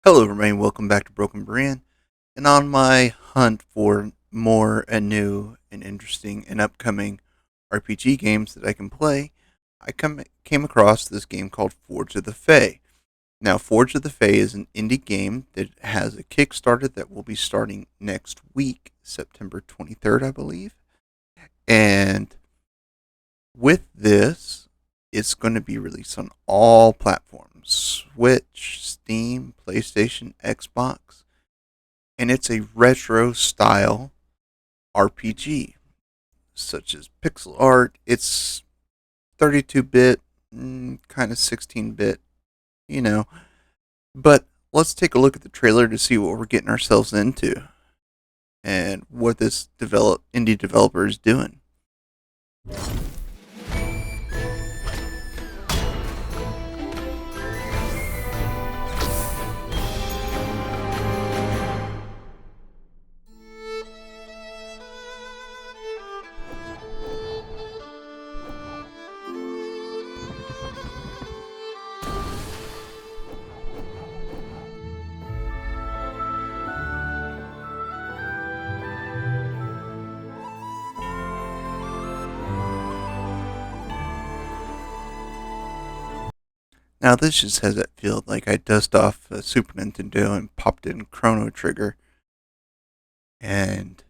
Hello, everybody. Welcome back to Broken Brand. And on my hunt for more and new and interesting and upcoming RPG games that I can play, came across this game called Forge of the Fae. Now, Forge of the Fae is an indie game that has a Kickstarter that will be starting next week, September 23rd, I believe. And with this, it's going to be released on all platforms: Switch, Steam, PlayStation, Xbox. And it's a retro style RPG, such as pixel art. It's 32-bit, kind of 16-bit, you know. But let's take a look at the trailer to see what we're getting ourselves into and what this indie developer is doing. Now, this just has that feel like I dust off a Super Nintendo and popped in Chrono Trigger. And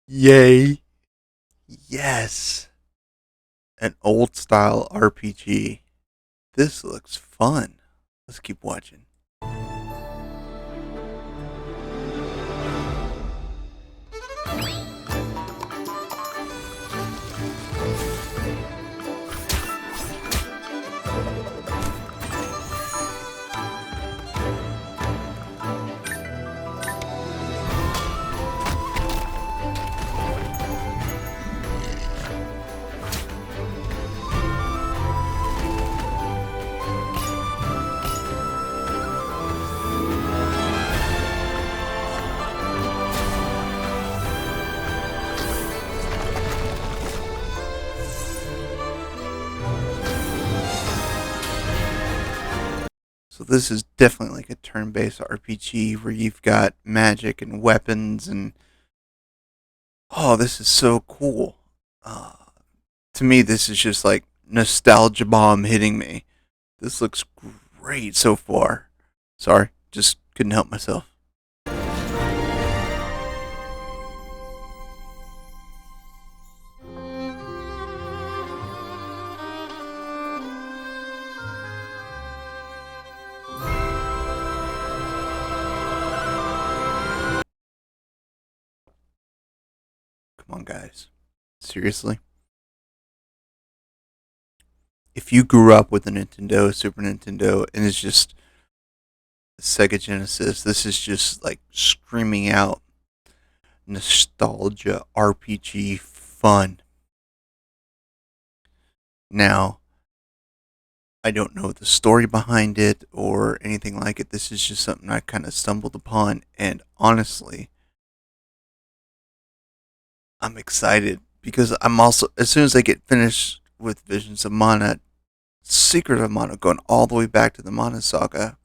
yay! Yes! An old style RPG. This looks fun. Let's keep watching. So this is definitely like a turn-based RPG where you've got magic and weapons and oh, this is so cool. Uh, to me, this is just like nostalgia bomb hitting me. This looks great so far. Sorry, just couldn't help myself. Come on, guys. Seriously? If you grew up with a Nintendo, Super Nintendo, and it's just Sega Genesis, this is just like screaming out nostalgia RPG fun. Now, I don't know the story behind it or anything like it. This is just something I kind of stumbled upon, and honestly, I'm excited because I'm also, as soon as I get finished with Visions of Mana, Secret of Mana, going all the way back to the Mana Saga,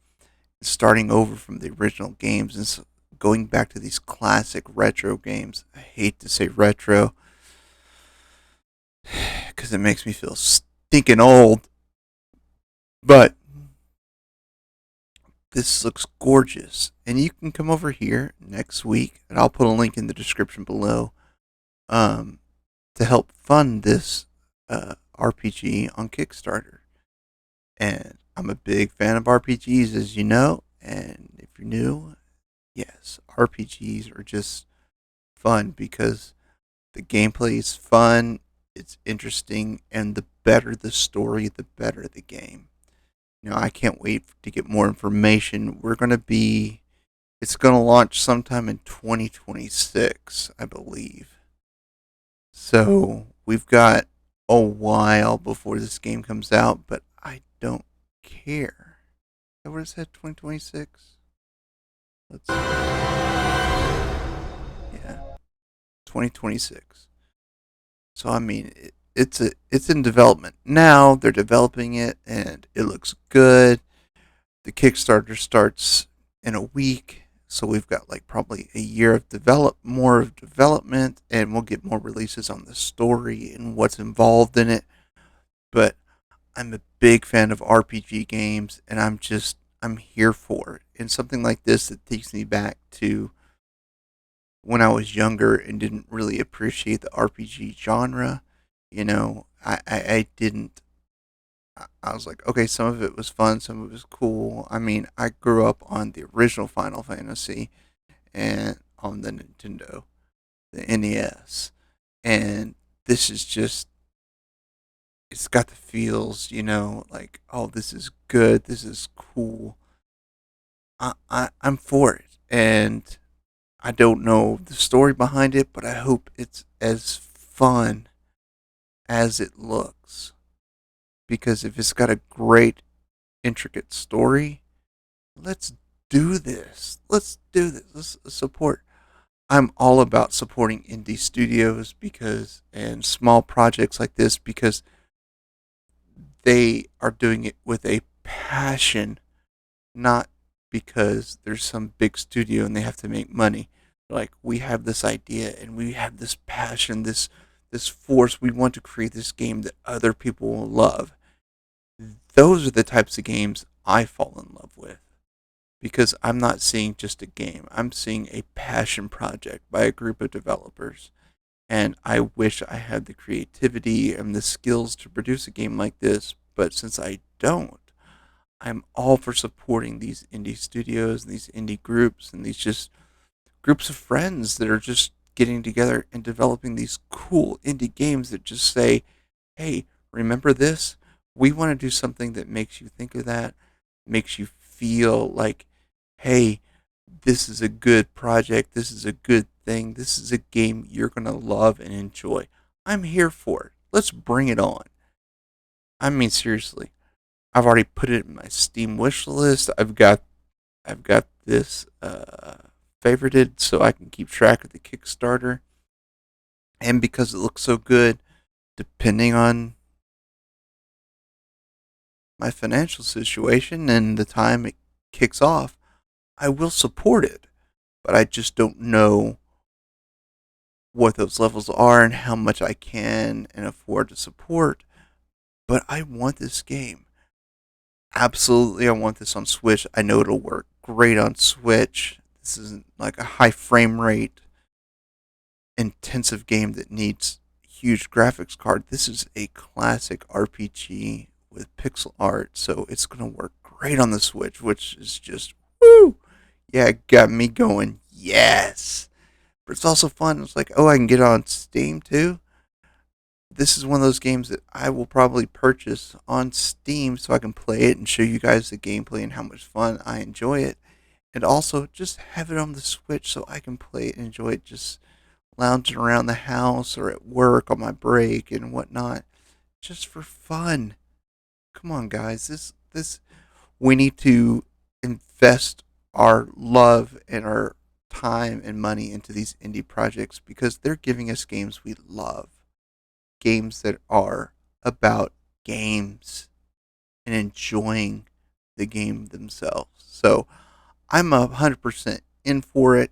starting over from the original games and going back to these classic retro games. I hate to say retro because it makes me feel stinking old, but this looks gorgeous. And you can come over here next week, and I'll put a link in the description below um, to help fund this RPG on Kickstarter. And I'm a big fan of RPGs, as you know. And if you're new, yes, RPGs are just fun because the gameplay is fun, it's interesting, and the better the story, the better the game. I can't wait to get more information. It's going to launch sometime in 2026, I believe. So we've got a while before this game comes out, but I don't care. Is that what it said? 2026? Let's yeah, 2026. So I mean, it's in development now. They're developing it, and it looks good. The Kickstarter starts in a week, so we've got like probably a year of more of development, and we'll get more releases on the story and what's involved in it. But I'm a big fan of RPG games, and I'm here for it. And something like this that takes me back to when I was younger and didn't really appreciate the RPG genre. I didn't. I was like, okay, some of it was fun, some of it was cool. I mean, I grew up on the original Final Fantasy and on the Nintendo, the NES, and this is just it's got the feels, like, oh, this is good, this is cool. I'm for it, and I don't know the story behind it, but I hope it's as fun as it looks. Because if it's got a great, intricate story, let's do this. Let's do this. Let's support. I'm all about supporting indie studios and small projects like this because they are doing it with a passion, not because there's some big studio and they have to make money. Like, we have this idea and we have this passion, this force. We want to create this game that other people will love. Those are the types of games I fall in love with because I'm not seeing just a game. I'm seeing a passion project by a group of developers. And I wish I had the creativity and the skills to produce a game like this, but since I don't, I'm all for supporting these indie studios and these indie groups and these just groups of friends that are just getting together and developing these cool indie games that just say, hey, remember this? We want to do something that makes you think of that, makes you feel like, hey, this is a good project, this is a good thing, this is a game you're going to love and enjoy. I'm here for it. Let's bring it on. I mean, seriously. I've already put it in my Steam wish list. I've got this favorited so I can keep track of the Kickstarter. And because it looks so good, depending on my financial situation and the time it kicks off, I will support it. But I just don't know what those levels are and how much I can and afford to support. But I want this game. Absolutely, I want this on Switch. I know it'll work great on Switch. This isn't like a high frame rate, intensive game that needs huge graphics card. This is a classic RPG with pixel art, so it's going to work great on the Switch, which is just woo! Yeah, it got me going. Yes. But it's also fun. It's like, oh, I can get it on Steam too. This is one of those games that I will probably purchase on Steam so I can play it and show you guys the gameplay and how much fun I enjoy it. And also just have it on the Switch so I can play it and enjoy it just lounging around the house or at work on my break and whatnot. Just for fun. Come on, guys. This we need to invest our love and our time and money into these indie projects because they're giving us games we love. Games that are about games and enjoying the game themselves. So I'm 100% in for it.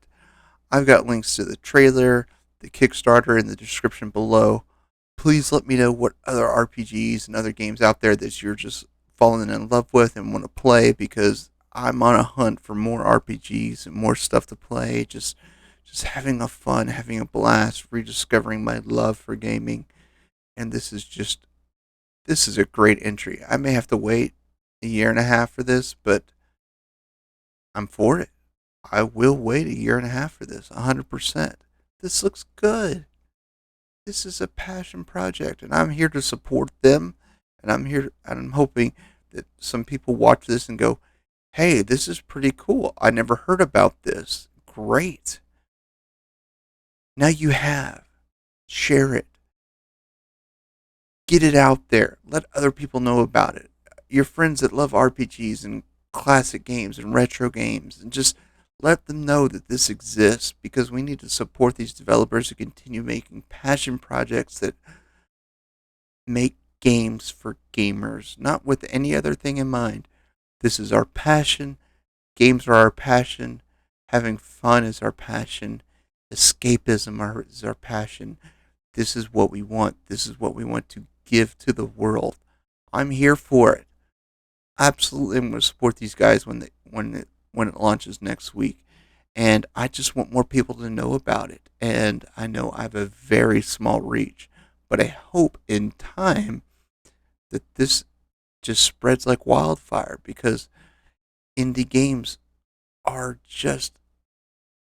I've got links to the trailer, the Kickstarter in the description below. Please let me know what other RPGs and other games out there that you're just falling in love with and want to play because I'm on a hunt for more RPGs and more stuff to play. Just having a fun, having a blast, rediscovering my love for gaming. And this is a great entry. I may have to wait a year and a half for this, but I'm for it. I will wait a year and a half for this, 100%. This looks good. This is a passion project, and I'm here to support them. And I'm hoping that some people watch this and go, hey, this is pretty cool. I never heard about this. Great. Now you have. Share it. Get it out there. Let other people know about it. Your friends that love RPGs and classic games and retro games, and just let them know that this exists because we need to support these developers to continue making passion projects that make games for gamers, not with any other thing in mind. This is our passion. Games are our passion. Having fun is our passion. Escapism is our passion. This is what we want. This is what we want to give to the world. I'm here for it. Absolutely, I'm going to support these guys when it launches next week, and I just want more people to know about it. And I know I have a very small reach, but I hope in time that this just spreads like wildfire because indie games are just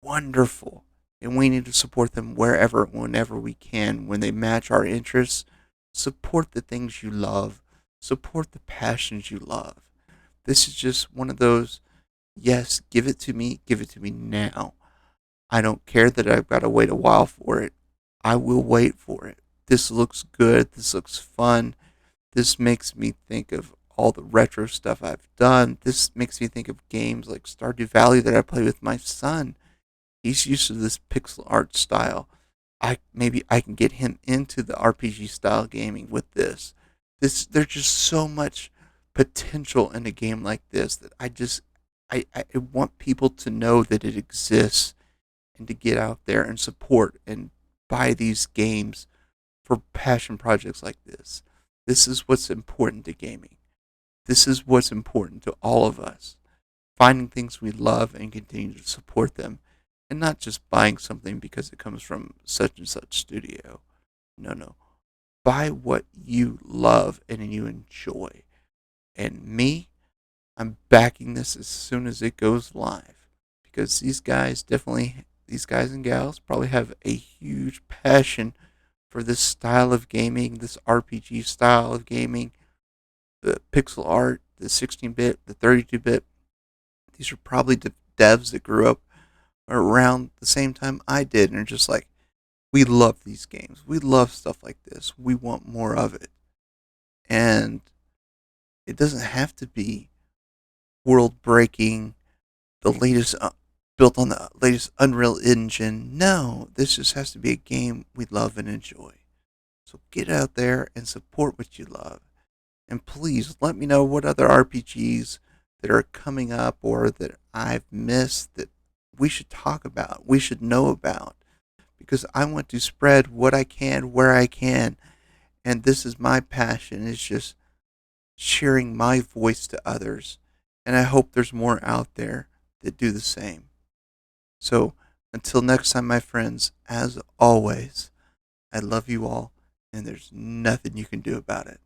wonderful, and we need to support them wherever, whenever we can. When they match our interests, support the things you love, support the passions you love. This is just one of those, yes, give it to me now. I don't care that I've got to wait a while for it. I will wait for it. This looks good. This looks fun. This makes me think of all the retro stuff I've done. This makes me think of games like Stardew Valley that I play with my son. He's used to this pixel art style. Maybe I can get him into the RPG style gaming with this. There's just so much potential in a game like this that I want people to know that it exists and to get out there and support and buy these games for passion projects like this. This is what's important to gaming. This is what's important to all of us. Finding things we love and continue to support them, and not just buying something because it comes from such and such studio. No, no. Buy what you love and you enjoy. And me, I'm backing this as soon as it goes live because these guys and gals probably have a huge passion for this style of gaming, this RPG style of gaming, the pixel art, the 16-bit, the 32-bit. These are probably devs that grew up around the same time I did and are just like, we love these games. We love stuff like this. We want more of it. And it doesn't have to be world breaking, the latest, built on the latest Unreal Engine. No, this just has to be a game we love and enjoy. So get out there and support what you love. And please let me know what other RPGs that are coming up or that I've missed that we should talk about, we should know about, because I want to spread what I can where I can. And this is my passion, is just sharing my voice to others. And I hope there's more out there that do the same. So until next time, my friends, as always, I love you all, and there's nothing you can do about it.